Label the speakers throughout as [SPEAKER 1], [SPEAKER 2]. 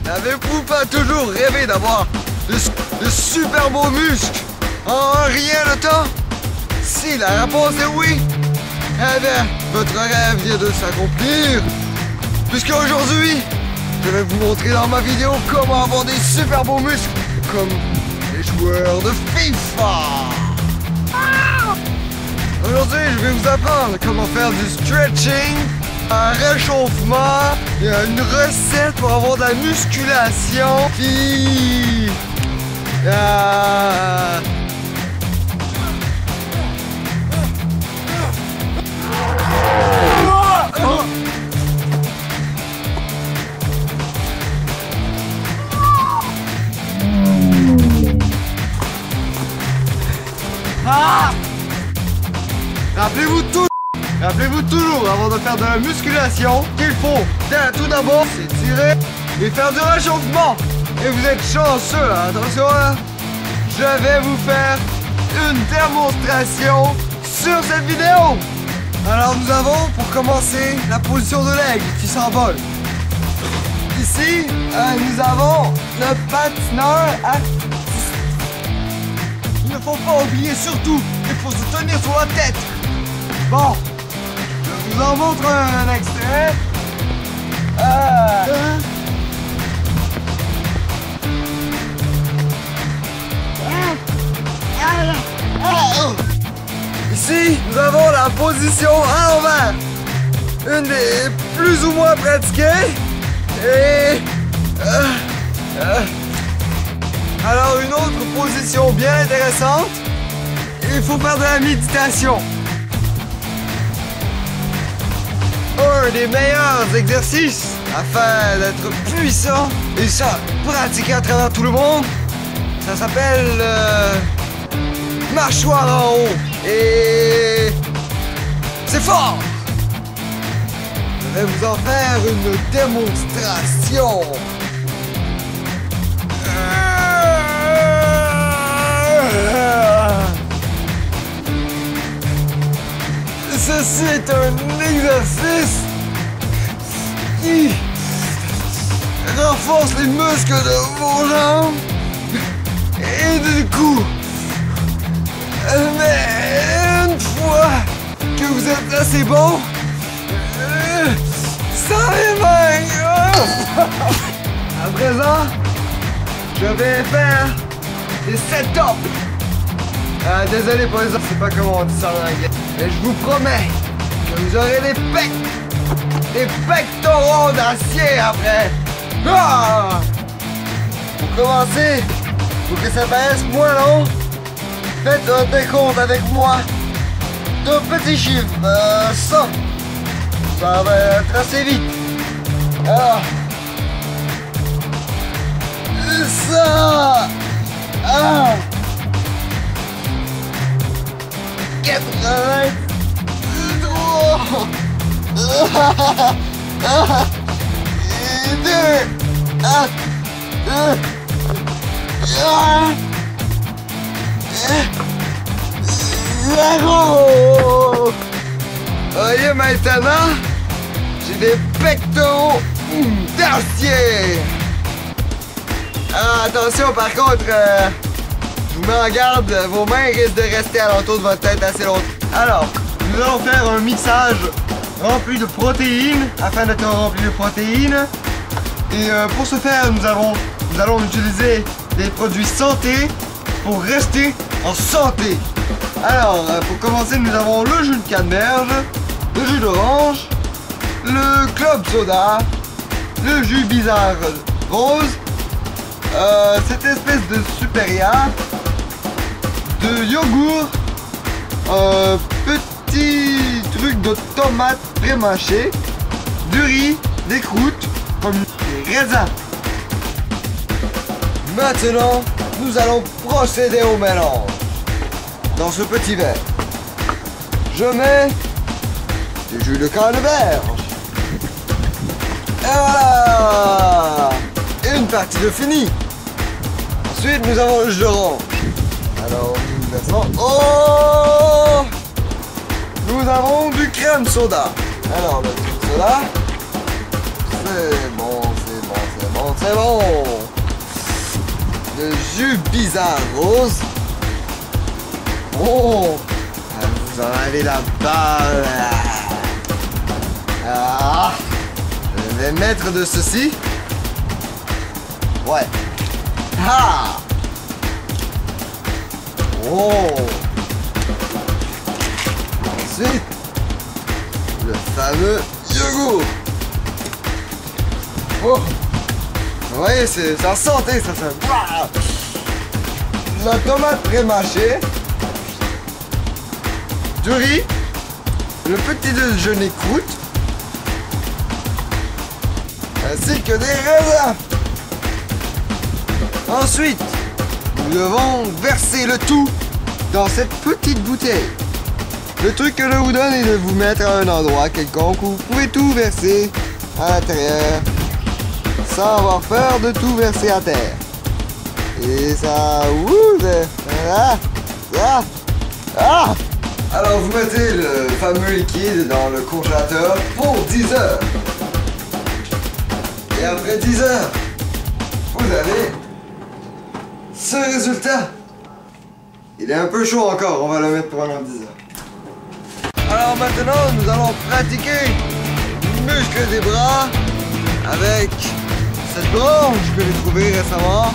[SPEAKER 1] N'avez-vous pas toujours rêvé d'avoir de super beaux muscles en rien de temps? Si la réponse est oui, eh bien, votre rêve vient de s'accomplir. Puisqu'aujourd'hui, je vais vous montrer dans ma vidéo comment avoir des super beaux muscles comme les joueurs de FIFA. Aujourd'hui, je vais vous apprendre comment faire du stretching, un réchauffement et une recette pour avoir de la musculation. Puis... Rappelez-vous toujours, avant de faire de la musculation, qu'il faut tout d'abord s'étirer et faire du réchauffement. Et vous êtes chanceux, hein? Attention, hein? Je vais vous faire une démonstration sur cette vidéo. Alors nous avons, pour commencer, la position de l'aigle qui s'envole. Ici, nous avons le patineur artistique. Il ne faut pas oublier surtout qu'il faut se tenir sur la tête. Bon, je vous en montre un extrait. Ici, nous avons la position à l'envers. Une des plus ou moins pratiquées. Et... alors, une autre position bien intéressante. Il faut faire de la méditation. Un des meilleurs exercices afin d'être puissant et ça pratiquer à travers tout le monde, ça s'appelle mâchoire en haut et c'est fort. Je vais vous en faire une démonstration. Ceci est un exercice qui renforce les muscles de vos jambes et du cou. Mais une fois que vous êtes assez bon, sans les mains. À présent, je vais faire des set-ups. Désolé pour les autres, je sais pas comment on dit ça en anglais. Mais je vous promets que vous aurez des pectoraux d'acier après. Ah! Pour commencer, pour que ça paraisse moins long, faites un décompte avec moi d'un petit chiffre, 100. Ça va être assez vite. Alors, 100. 83. 0. Voyez maintenant, j'ai des pectoraux d'acier. Alors attention par contre, je vous mets en garde, vos mains risquent de rester alentour de votre tête assez longtemps. Alors, nous allons faire un mixage rempli de protéines, afin d'être rempli de protéines. Et pour ce faire, nous allons utiliser des produits santé pour rester en santé. Alors, pour commencer, nous avons le jus de canneberge, le jus d'orange, le club soda, le jus bizarre rose, cette espèce de supérieur, de yogourt, petit truc de tomates pré-mâchées, du riz, des croûtes, comme des raisins. Maintenant, nous allons procéder au mélange. Dans ce petit verre, je mets du jus de canneberge. Et voilà! Une partie de fini. Ensuite, nous avons le jus d'orange. Alors, nous laissons... Oh! nous avons du crème soda. Alors, le crème soda, c'est bon, c'est bon, c'est bon, c'est bon. Le jus bizarre rose. Oh, vous en avez la balle. Ah, je vais mettre de ceci. Ouais. Ah. Oh. Ensuite, le fameux yogourt. Oh. Vous voyez, c'est en santé, ça. La tomate pré-mâchée. Du riz. Le petit déjeuner croûte. Ainsi que des raisins. Ensuite, nous devons verser le tout dans cette petite bouteille. Le truc que je vous donne est de vous mettre à un endroit quelconque où vous pouvez tout verser à l'intérieur sans avoir peur de tout verser à terre. Et ça... Alors vous mettez le fameux liquide dans le congélateur pour 10 heures. Et après 10 heures, vous avez ce résultat. Il est un peu chaud encore, on va le mettre pendant 10 heures. Alors maintenant, nous allons pratiquer le muscle des bras avec cette branche que j'ai trouvée récemment.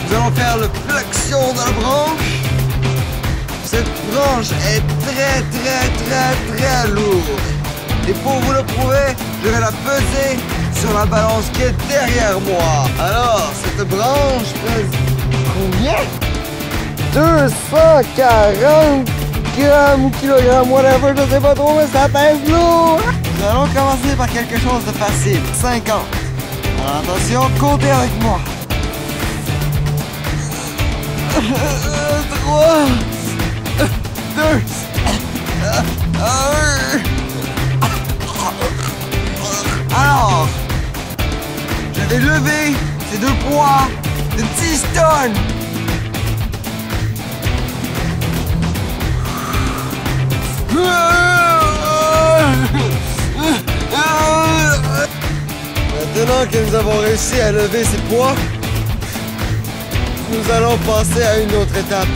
[SPEAKER 1] Nous allons faire le flexion de la branche. Cette branche est très lourde. Et pour vous le prouver, je vais la peser sur la balance qui est derrière moi. Alors, cette branche pèse combien? 240 grammes ou kilogrammes, whatever, je sais pas trop, mais ça pèse lourd. Nous allons commencer par quelque chose de facile, 50. Alors attention, comptez avec moi. 3, 2, alors, je vais lever ces deux poids de 10 tonnes. Maintenant que nous avons réussi à lever ces poids, nous allons passer à une autre étape.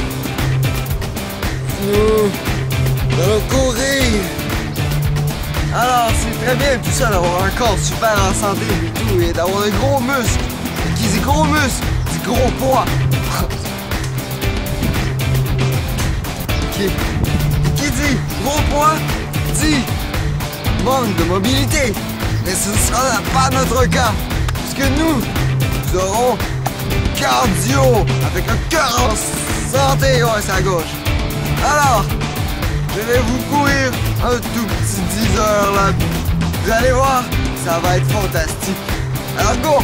[SPEAKER 1] Nous allons courir. Alors, c'est très bien tout ça d'avoir un corps super en santé et tout, et d'avoir des gros muscles. Et qui dit gros muscles, dit gros poids. Qui dit gros poids, dit manque de mobilité. Mais ce ne sera pas notre cas, puisque nous aurons cardio avec un cœur en santé. Ouais, c'est à gauche. Alors, je vais vous courir un tout petit 10 heures là. Vous allez voir, ça va être fantastique. Alors go!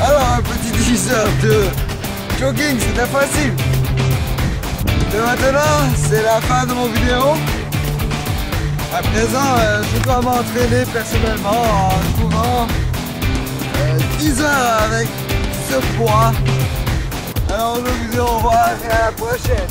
[SPEAKER 1] Alors un petit 10 heures de jogging, c'était facile. Et maintenant, c'est la fin de mon vidéo. À présent, je dois m'entraîner personnellement en courant 10 heures avec ce poids. Alors nous vous dirons au revoir et à la prochaine.